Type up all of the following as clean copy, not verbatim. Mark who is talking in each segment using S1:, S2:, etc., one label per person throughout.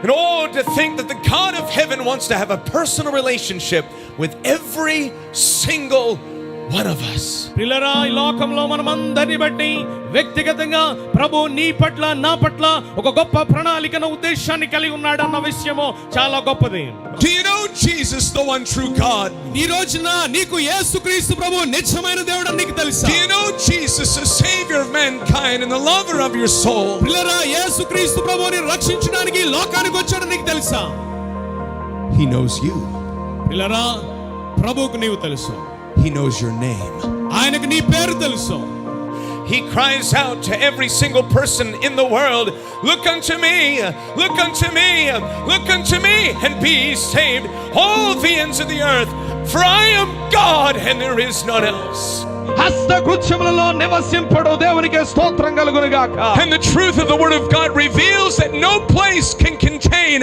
S1: And oh, to think that the God of heaven wants to have a personal relationship with every single one of us.
S2: పిల్లరా, ఈ లోకంలో మనమందరిని బట్టి వ్యక్తిగతంగా ప్రభు నీ పట్ల నా పట్ల ఒక గొప్ప ప్రణాళికను ఉద్దేశాన్ని కలిగి ఉన్నాడు అన్న విషయము చాలా గొప్పది.
S1: Do you know Jesus, the one true God?
S2: ఈ రోజున నీకు యేసుక్రీస్తు ప్రభు నిజమైన దేవుడు అని నీకు తెలుసా?
S1: Do you know Jesus, the Savior of mankind and the lover of your soul?
S2: పిల్లరా, యేసుక్రీస్తు ప్రభువుని రక్షించడానికి లోకానికి వచ్చాడు నీకు తెలుసా?
S1: He knows you.
S2: పిల్లరా, ప్రభువుకు నీవు తెలుసు.
S1: He knows your name.
S2: ఆయనకు నీ పేరు తెలుసు.
S1: He cries out to every single person in the world, look unto me, look unto me, look unto me, and be saved, all the ends of the earth, for I am God and there is none else.
S2: హస్తకృత్యములలో నివసింపడు దేవునికి స్తోత్రం కలుగును గాక.
S1: And the truth of the word of God reveals that no place can contain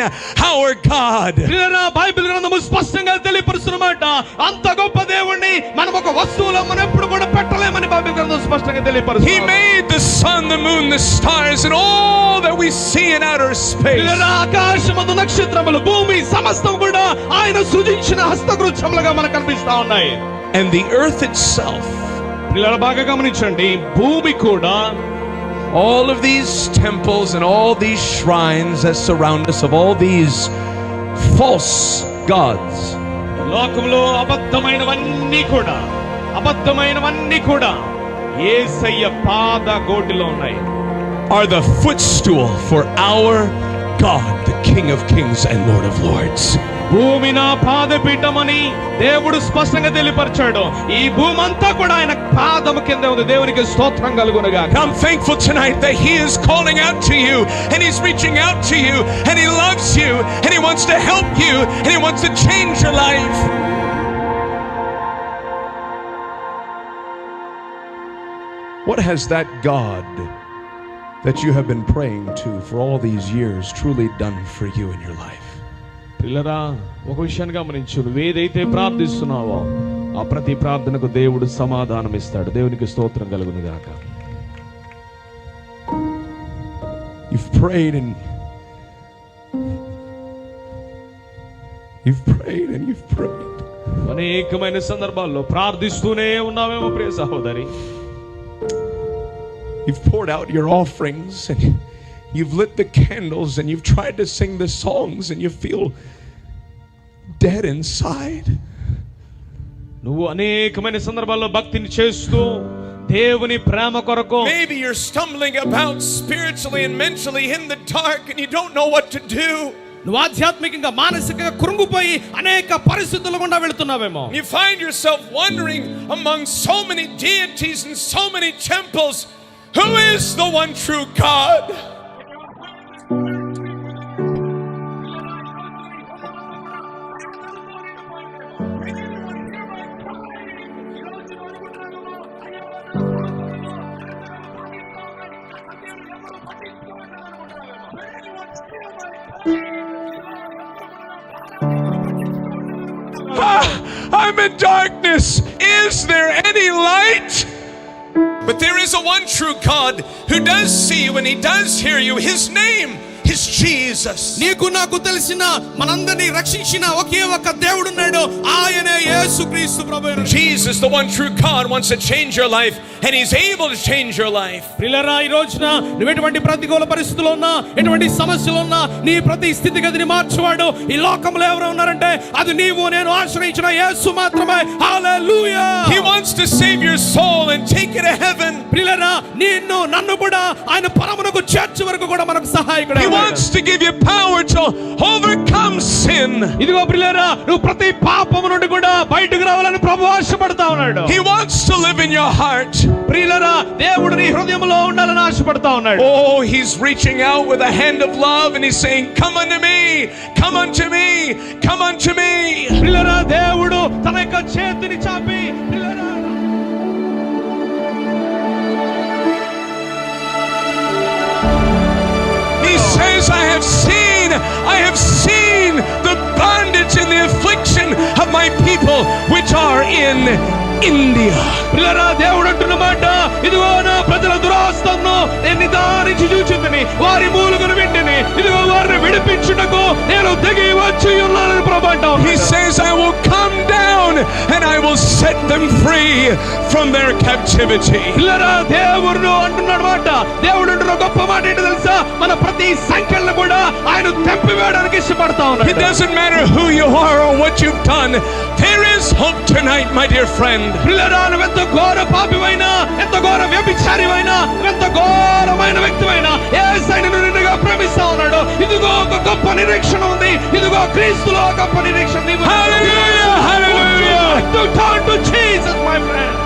S1: our God.
S2: ప్రియరా, Bible గ్రంథము స్పష్టంగా తెలియపరుస్తున్నమాట, అంత గొప్ప దేవుణ్ణి మనం ఒక వస్తువులో మనం ఎప్పుడు కూడా పెట్టలేమని బైబిల్ గ్రంథం స్పష్టంగా తెలియపరుస్తుంది.
S1: He made the sun, the moon, the stars and all that we see in outer space.
S2: ప్రియరా, ఆకాశమందు నక్షత్రములు, భూమి సమస్తం కూడా ఆయన సృజించిన హస్తకృత్యములుగా మనకు కనిపిస్తా ఉన్నాయి.
S1: And the earth itself,
S2: పిల్లలు బాగా గమనించండి, భూమి కూడా,
S1: all of these temples and all these shrines that surround us of all these false gods,
S2: లోకంలో అబద్ధమైనవన్నీ కూడా యేసయ్య పాద గోటిలో ఉన్నాయి.
S1: are the footstool for our God, the King of Kings and Lord of Lords.
S2: భూమి నా పాదపీఠమని దేవుడు స్పష్టంగా తెలియపరిచాడు. ఈ భూమి అంతా కూడా ఆయన పాదము కింద ఉంది. దేవునికి స్తోత్రం కలుగునుగా.
S1: I'm thankful tonight that He is calling out to you and He's reaching out to you and He loves you and He wants to help you and He wants to change your life. What has that God that you have been praying to for all these years truly done for you in your life?
S2: పిల్లరా, ఒక విషయాన్ని గమనించు, నువ్వేదైతే ప్రార్థిస్తున్నావో ఆ ప్రతి ప్రార్థనకు దేవుడు సమాధానం ఇస్తాడు. దేవునికి స్తోత్రం కలుగును గాక.
S1: You've prayed and you've prayed.
S2: అనేకమైన సందర్భాల్లో ప్రార్థిస్తూనే ఉన్నావేమో ప్రియ సహోదరి.
S1: You've poured out your offerings and you've lit the candles and you've tried to sing the songs and you feel dead inside.
S2: నువ్వు అనేకమైన సందర్భాల్లో భక్తిని చేస్తూ దేవుని ప్రేమ కొరకు,
S1: maybe you're stumbling about spiritually and mentally in the dark and you don't know what to do.
S2: నువ్వు ఆధ్యాత్మికంగా మానసికంగా కృంగిపోయి అనేక పరిస్థితుల గుండా వెళ్తున్నావేమో.
S1: You find yourself wandering among so many deities and so many temples. Who is the one true God? I'm in darkness. Is there any light? But there is a one true God who does see you and He does hear you. His name is Jesus.
S2: నీకు నాకు తెలిసిన మనందరినీ రక్షించిన ఒకే ఒక దేవుడు ఉన్నాడు. ఆయనే యేసుక్రీస్తు ప్రభువు.
S1: Jesus, the one true God, wants to change your life and He's able to change your life.
S2: ప్రియులారా, ఈ రోజున నువ్వు ఎటువంటి ప్రతికూల పరిస్థితుల్లో ఉన్నా, ఎటువంటి సమస్యలు ఉన్నా, నీ ప్రతి స్థితిగతిని మార్చువాడు ఈ లోకంలో ఎవరు ఉన్నారంటే అది నీవు నేను ఆశ్రయించిన యేసు మాత్రమే. హల్లెలూయా.
S1: He wants to save your soul and take it to heaven.
S2: ప్రియులారా, నిన్ను నన్ను కూడా ఆయన పరమునకు చేర్చే వరకు కూడా మనకు సహాయకుడు.
S1: He wants to give you power to overcome sin.
S2: ఇదిగో ప్రియులారా, నువ్వు ప్రతి పాపము నుండి కూడా బయటకు రావాలని ప్రభువు ఆశపడతా ఉన్నాడు.
S1: He wants to live in your heart.
S2: ప్రియులారా, దేవుడు నీ హృదయంలో ఉండాలని ఆశపడతా ఉన్నాడు.
S1: Oh, He's reaching out with a hand of love and He's saying, come unto me, come unto me, come unto me.
S2: ప్రియులారా, దేవుడు తన యొక్క చేతిని చాపి, ప్రియులారా,
S1: He says, I have seen the bondage and the affliction of my people which are in India.
S2: ప్రియులారా, దేవుడు అంటున్నమాట, ఇదిగో నా ప్రజల దురాస్తను నేను నిదానించి చూచిందని, వారి మూలుగును వింటిని, ఇదిగో వారిని విడిపించుటకు నేను దిగి వచ్చి ఉన్నానని ప్రభు అంటావు.
S1: He says, I will come down and I will set them free from their captivity.
S2: పిల్లరా, దేవుడు అంటున్నాడు మాట. దేవుడు అంటున్న గొప్ప మాట ఏంటో తెలుసా? మన ప్రతి సంఖ్యలను కూడా ఆయన తెంపివేయడానికి ఇష్టపడతా ఉన్నాడు.
S1: It doesn't matter who you are or what you've done. There is hope tonight, my dear friend.
S2: పిల్లరా, నువ్వు ఎంత ఘోర పాపివైనా, ఎంత ఘోర వ్యభిచారివైనా, ఎంత ఘోరమైన వ్యక్తివైనా యేసయ్య నిన్నుగా ప్రేమిస్తా ఉన్నాడు. ఇదిగో ఒక గొప్ప నిరీక్షణ ఉంది. ఇదిగో క్రీస్తులో గొప్ప నిరీక్షణ.
S1: Hallelujah, hallelujah.
S2: To turn to Jesus, my friend.